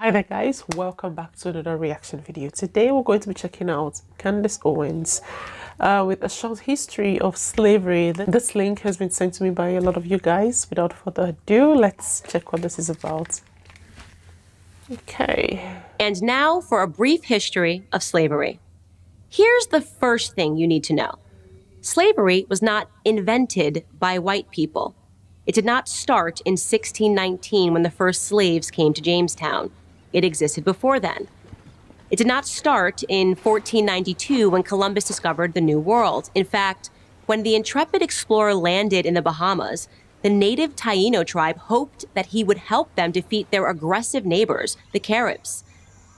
Hi there guys, welcome back to another reaction video. Today we're going to be checking out Candace Owens with a short history of slavery. This link has been sent to me by a lot of you guys. Without further ado, let's check what this is about. Okay. And now for a brief history of slavery. Here's the first thing you need to know. Slavery was not invented by white people. It did not start in 1619 when the first slaves came to Jamestown. It existed before then. It did not start in 1492 when Columbus discovered the New World. In fact, when the intrepid explorer landed in the Bahamas, the native Taino tribe hoped that he would help them defeat their aggressive neighbors, the Caribs.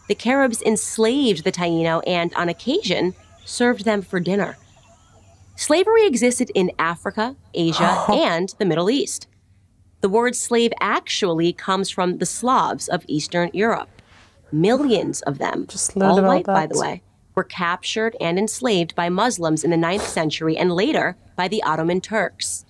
The Caribs enslaved the Taino and, on occasion, served them for dinner. Slavery existed in Africa, Asia, and the Middle East. The word slave actually comes from the Slavs of Eastern Europe. Millions of them, all white by the way, were captured and enslaved by Muslims in the 9th century and later by the Ottoman Turks.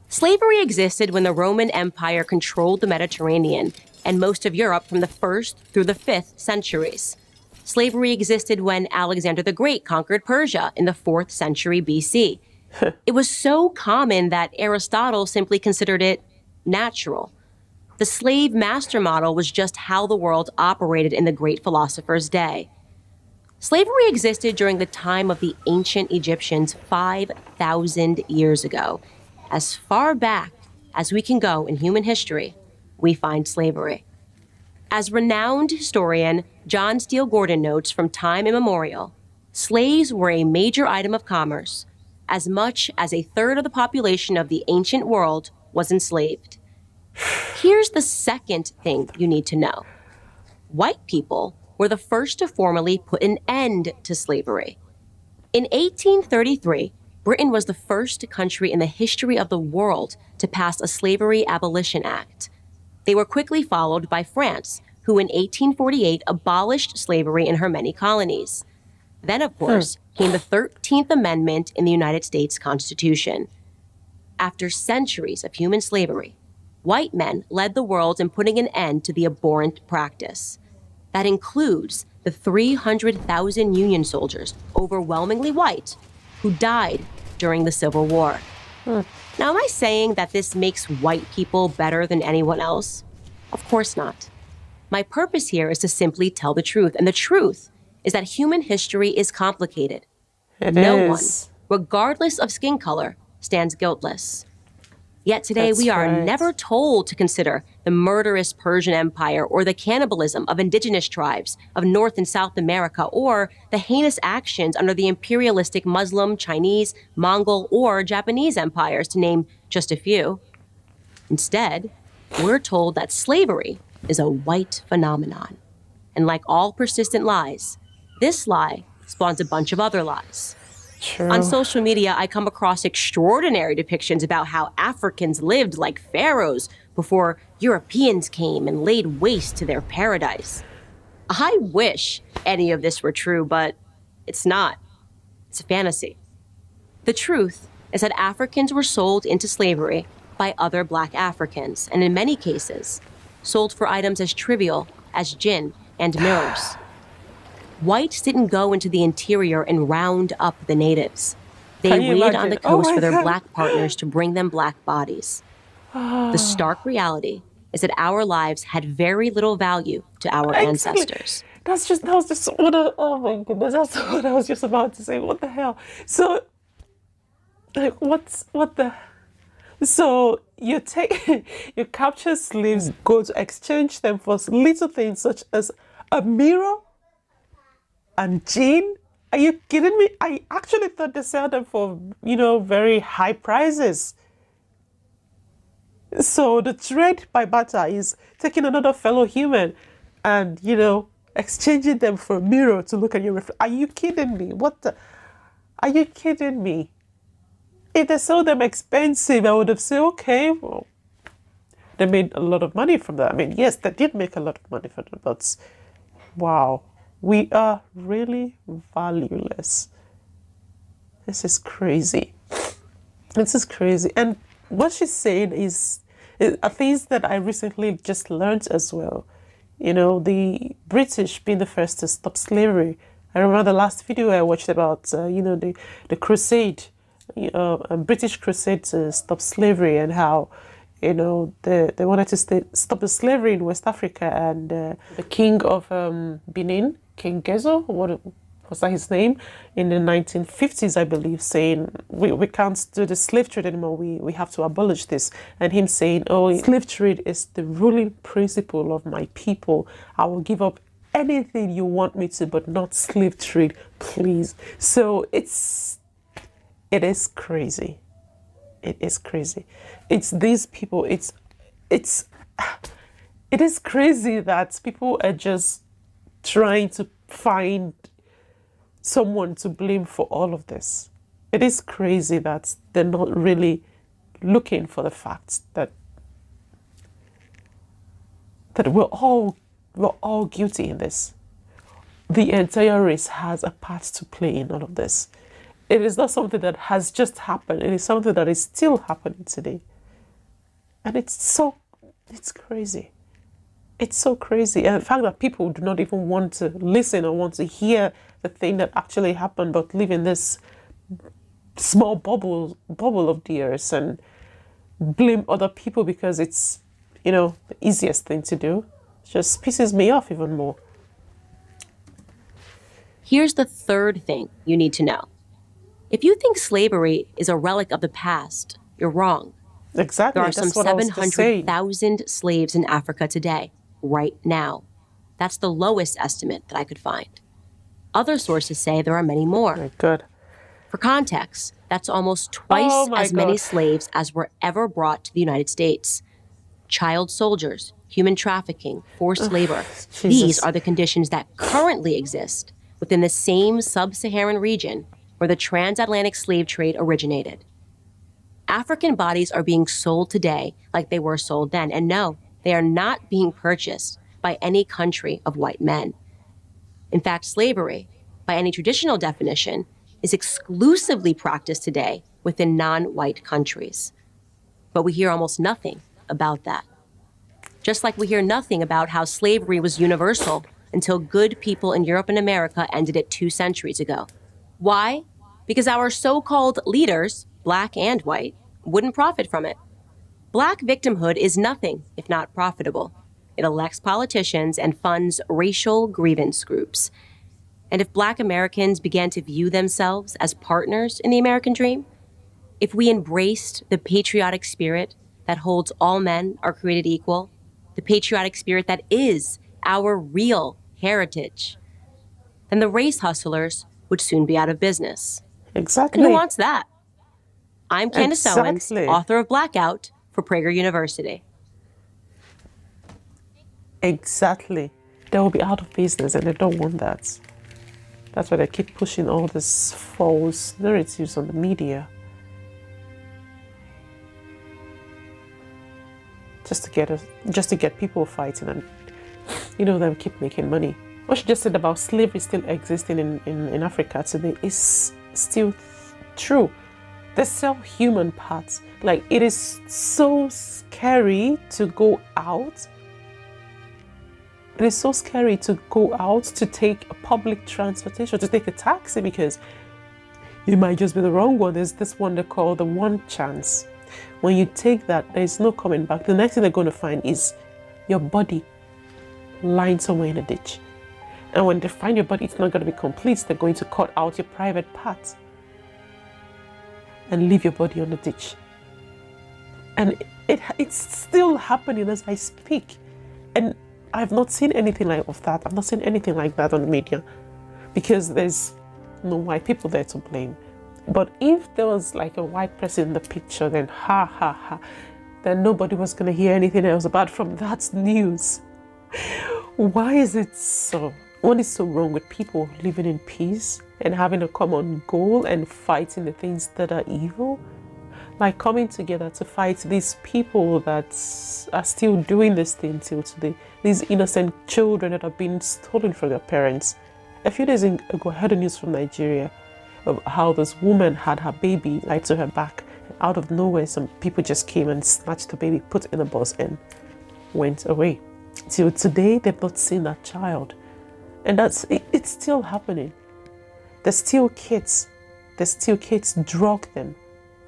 Slavery existed when the Roman Empire controlled the Mediterranean and most of Europe from the 1st through the 5th centuries. Slavery existed when Alexander the Great conquered Persia in the 4th century BC. It was so common that Aristotle simply considered it natural. The slave master model was just how the world operated in the great philosopher's day. Slavery existed during the time of the ancient Egyptians 5,000 years ago. As far back as we can go in human history, we find slavery. As renowned historian John Steele Gordon notes from time immemorial, slaves were a major item of commerce. As much as a third of the population of the ancient world was enslaved. Here's the second thing you need to know. White people were the first to formally put an end to slavery. In 1833, Britain was the first country in the history of the world to pass a Slavery Abolition Act. They were quickly followed by France, who in 1848 abolished slavery in her many colonies. Then, of course, came the 13th Amendment in the United States Constitution. After centuries of human slavery, white men led the world in putting an end to the abhorrent practice. That includes the 300,000 Union soldiers, overwhelmingly white, who died during the Civil War. Now, am I saying that this makes white people better than anyone else? Of course not. My purpose here is to simply tell the truth, and the truth is that human history is complicated. No one, regardless of skin color, stands guiltless. Yet today we are never told to consider the murderous Persian Empire or the cannibalism of indigenous tribes of North and South America or the heinous actions under the imperialistic Muslim, Chinese, Mongol, or Japanese empires, to name just a few. Instead, we're told that slavery is a white phenomenon. And like all persistent lies, this lie spawns a bunch of other lies. True. On social media, I come across extraordinary depictions about how Africans lived like pharaohs before Europeans came and laid waste to their paradise. I wish any of this were true, but it's not. It's a fantasy. The truth is that Africans were sold into slavery by other Black Africans, and in many cases, sold for items as trivial as gin and mirrors. Whites didn't go into the interior and round up the natives. They waited on the coast for their Black partners to bring them Black bodies. The stark reality is that our lives had very little value to our ancestors. That was just what oh my goodness, that's what I was just about to say. What the hell? So, like, so you you capture slaves, go to exchange them for little things such as a mirror and gin? Are you kidding me? I actually thought they sell them for, very high prices. So the trade by barter is taking another fellow human and, exchanging them for a mirror to look at your reflection. Are you kidding me? Are you kidding me? If they sold them expensive, I would have said, okay, well, they made a lot of money from that. I mean, yes, they did make a lot of money from it, but wow. We are really valueless. This is crazy. This is crazy. And what she's saying is are things that I recently just learned as well. You know, the British being the first to stop slavery. I remember the last video I watched about, the crusade, a British crusade to stop slavery, and how, they wanted to stop the slavery in West Africa, and the king of Benin, King Gezo, what was that his name, in the 1950s, I believe, saying we can't do the slave trade anymore, we have to abolish this. And him saying, oh, slave trade is the ruling principle of my people. I will give up anything you want me to, but not slave trade, please. So it is crazy. It is crazy. It's these people, it is crazy that people are just trying to find someone to blame for all of this. It is crazy that they're not really looking for the facts that we're all guilty in this. The entire race has a part to play in all of this. It is not something that has just happened. It is something that is still happening today. And it's crazy. It's so crazy. And the fact that people do not even want to listen or want to hear the thing that actually happened, but live in this small bubble of theirs and blame other people because it's, the easiest thing to do, just pisses me off even more. Here's the third thing you need to know. If you think slavery is a relic of the past, you're wrong. Exactly. There are some 700,000 slaves in Africa today, right now. That's the lowest estimate that I could find. Other sources say there are many more. Oh, good. For context, that's almost twice as many slaves as were ever brought to the United States. Child soldiers, human trafficking, forced labor. These are the conditions that currently exist within the same sub-Saharan region where the transatlantic slave trade originated. African bodies are being sold today like they were sold then. And no, they are not being purchased by any country of white men. In fact, slavery, by any traditional definition, is exclusively practiced today within non-white countries. But we hear almost nothing about that. Just like we hear nothing about how slavery was universal until good people in Europe and America ended it 2 centuries ago. Why? Because our so-called leaders, black and white, wouldn't profit from it. Black victimhood is nothing if not profitable. It elects politicians and funds racial grievance groups. And if Black Americans began to view themselves as partners in the American dream, if we embraced the patriotic spirit that holds all men are created equal, the patriotic spirit that is our real heritage, then the race hustlers would soon be out of business. Exactly. And who wants that? I'm Candace Owens, author of Blackout for Prager University. Exactly. They will be out of business and they don't want that. That's why they keep pushing all these false narratives on the media. Just to get people fighting and, them keep making money. What she just said about slavery still existing in Africa today is still true. They sell human parts. Like, it is so scary to go out. It is so scary to go out to take a public transportation, to take a taxi, because it might just be the wrong one. There's this one they call the one chance. When you take that, there's no coming back. The next thing they're going to find is your body lying somewhere in a ditch. And when they find your body, it's not going to be complete. They're going to cut out your private parts and leave your body on the ditch. And it's still happening as I speak. And I've not seen anything like that. I've not seen anything like that on the media because there's no white people there to blame. But if there was like a white person in the picture, then then nobody was going to hear anything else apart from that news. Why is it so? What is so wrong with people living in peace and having a common goal and fighting the things that are evil? Like coming together to fight these people that are still doing this thing till today. These innocent children that are being stolen from their parents. A few days ago, I heard the news from Nigeria of how this woman had her baby tied to her back. Out of nowhere, some people just came and snatched the baby, put it in a bus and went away. till today, they've not seen that child. And it's still happening. There's still kids drug them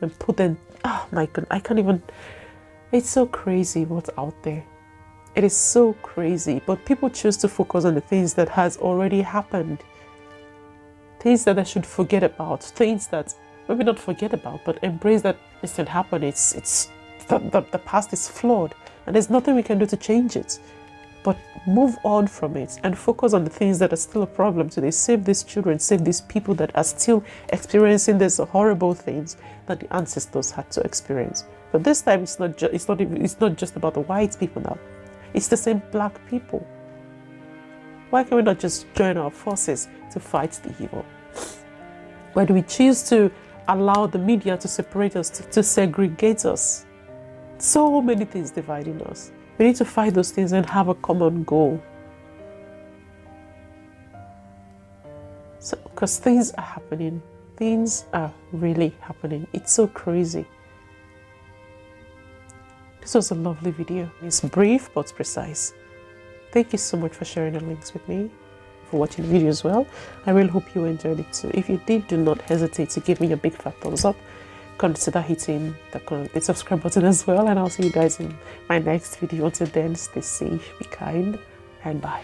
and put them, oh my God, I can't even, it's so crazy what's out there. It is so crazy, but people choose to focus on the things that has already happened. Things that I should forget about, things that maybe not forget about, but embrace that it still happened. The past is flawed and there's nothing we can do to change it. But move on from it and focus on the things that are still a problem today. Save these children, save these people that are still experiencing these horrible things that the ancestors had to experience. But this time it's not just about the white people now. It's the same black people. Why can we not just join our forces to fight the evil? Why do we choose to allow the media to separate us, to segregate us? So many things dividing us. We need to fight those things and have a common goal. So, because things are happening. Things are really happening. It's so crazy. This was a lovely video. It's brief but precise. Thank you so much for sharing the links with me, for watching the video as well. I really hope you enjoyed it too. If you did, do not hesitate to give me a big fat thumbs up. Consider hitting the subscribe button as well, and I'll see you guys in my next video. Until then, stay safe, be kind, and bye.